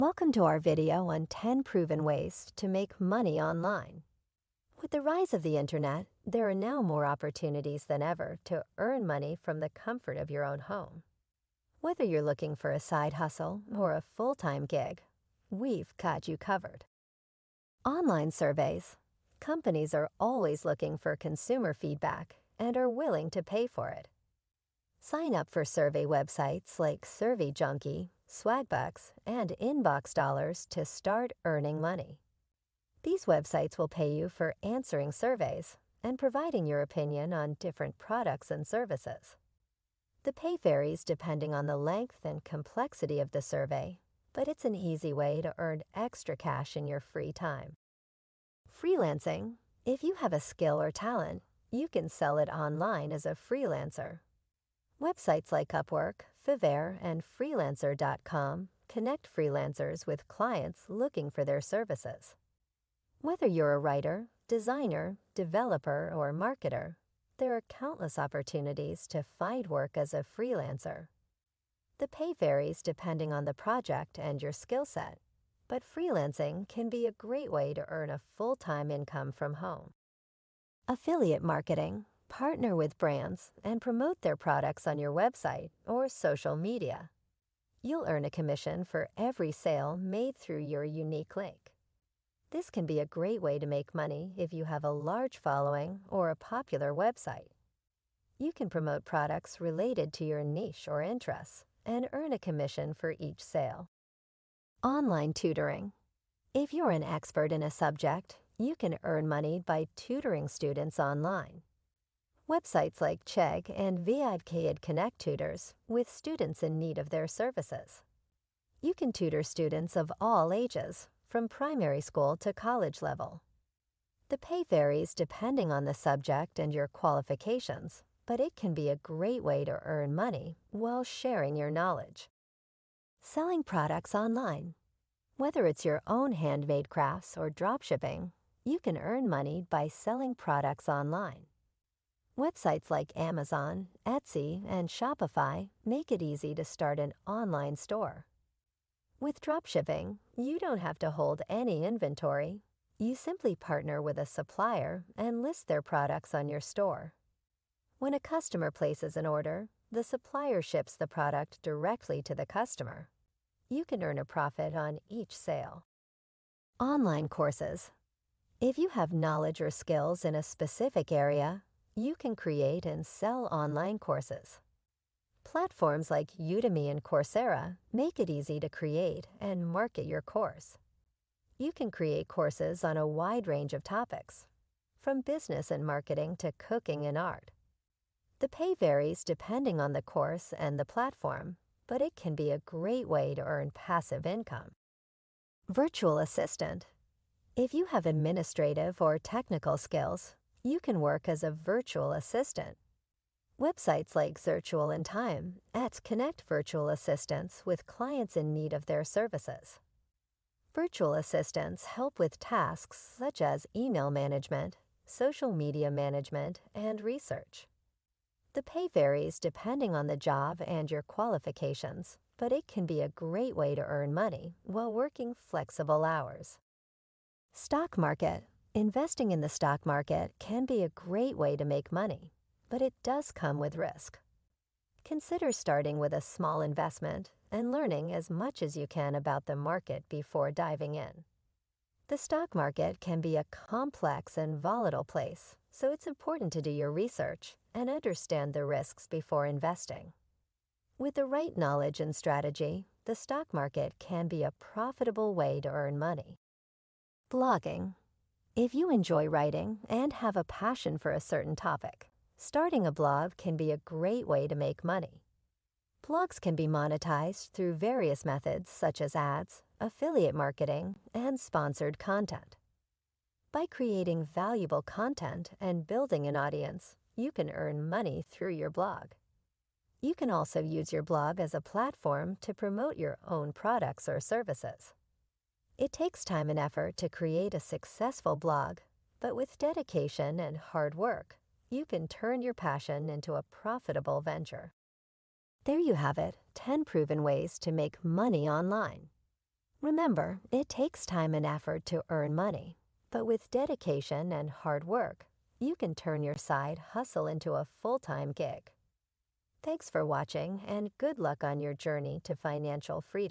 Welcome to our video on 10 proven ways to make money online. With the rise of the internet, there are now more opportunities than ever to earn money from the comfort of your own home. Whether you're looking for a side hustle or a full-time gig, we've got you covered. Online surveys. Companies are always looking for consumer feedback and are willing to pay for it. Sign up for survey websites like Survey Junkie, Swagbucks, and Inbox Dollars to start earning money. These websites will pay you for answering surveys and providing your opinion on different products and services. The pay varies depending on the length and complexity of the survey, but it's an easy way to earn extra cash in your free time. Freelancing. If you have a skill or talent, you can sell it online as a freelancer. Websites like Upwork, Fiverr, and Freelancer.com connect freelancers with clients looking for their services. Whether you're a writer, designer, developer, or marketer, there are countless opportunities to find work as a freelancer. The pay varies depending on the project and your skill set, but freelancing can be a great way to earn a full-time income from home. Affiliate marketing. Partner with brands and promote their products on your website or social media. You'll earn a commission for every sale made through your unique link. This can be a great way to make money if you have a large following or a popular website. You can promote products related to your niche or interests and earn a commission for each sale. Online tutoring. If you're an expert in a subject, you can earn money by tutoring students online. Websites like Chegg and VIPKid connect tutors with students in need of their services. You can tutor students of all ages, from primary school to college level. The pay varies depending on the subject and your qualifications, but it can be a great way to earn money while sharing your knowledge. Selling products online. Whether it's your own handmade crafts or dropshipping, you can earn money by selling products online. Websites like Amazon, Etsy, and Shopify make it easy to start an online store. With dropshipping, you don't have to hold any inventory. You simply partner with a supplier and list their products on your store. When a customer places an order, the supplier ships the product directly to the customer. You can earn a profit on each sale. Online courses. If you have knowledge or skills in a specific area, you can create and sell online courses. Platforms like Udemy and Coursera make it easy to create and market your course. You can create courses on a wide range of topics, from business and marketing to cooking and art. The pay varies depending on the course and the platform, but it can be a great way to earn passive income. Virtual assistant. If you have administrative or technical skills, you can work as a virtual assistant. Websites like Zirtual and Time connect virtual assistants with clients in need of their services. Virtual assistants help with tasks such as email management, social media management, and research. The pay varies depending on the job and your qualifications, but it can be a great way to earn money while working flexible hours. Stock market. Investing in the stock market can be a great way to make money, but it does come with risk. Consider starting with a small investment and learning as much as you can about the market before diving in. The stock market can be a complex and volatile place, so it's important to do your research and understand the risks before investing. With the right knowledge and strategy, the stock market can be a profitable way to earn money. Blogging. If you enjoy writing and have a passion for a certain topic, starting a blog can be a great way to make money. Blogs can be monetized through various methods such as ads, affiliate marketing, and sponsored content. By creating valuable content and building an audience, you can earn money through your blog. You can also use your blog as a platform to promote your own products or services. It takes time and effort to create a successful blog, but with dedication and hard work, you can turn your passion into a profitable venture. There you have it, 10 proven ways to make money online. Remember, it takes time and effort to earn money, but with dedication and hard work, you can turn your side hustle into a full-time gig. Thanks for watching, and good luck on your journey to financial freedom.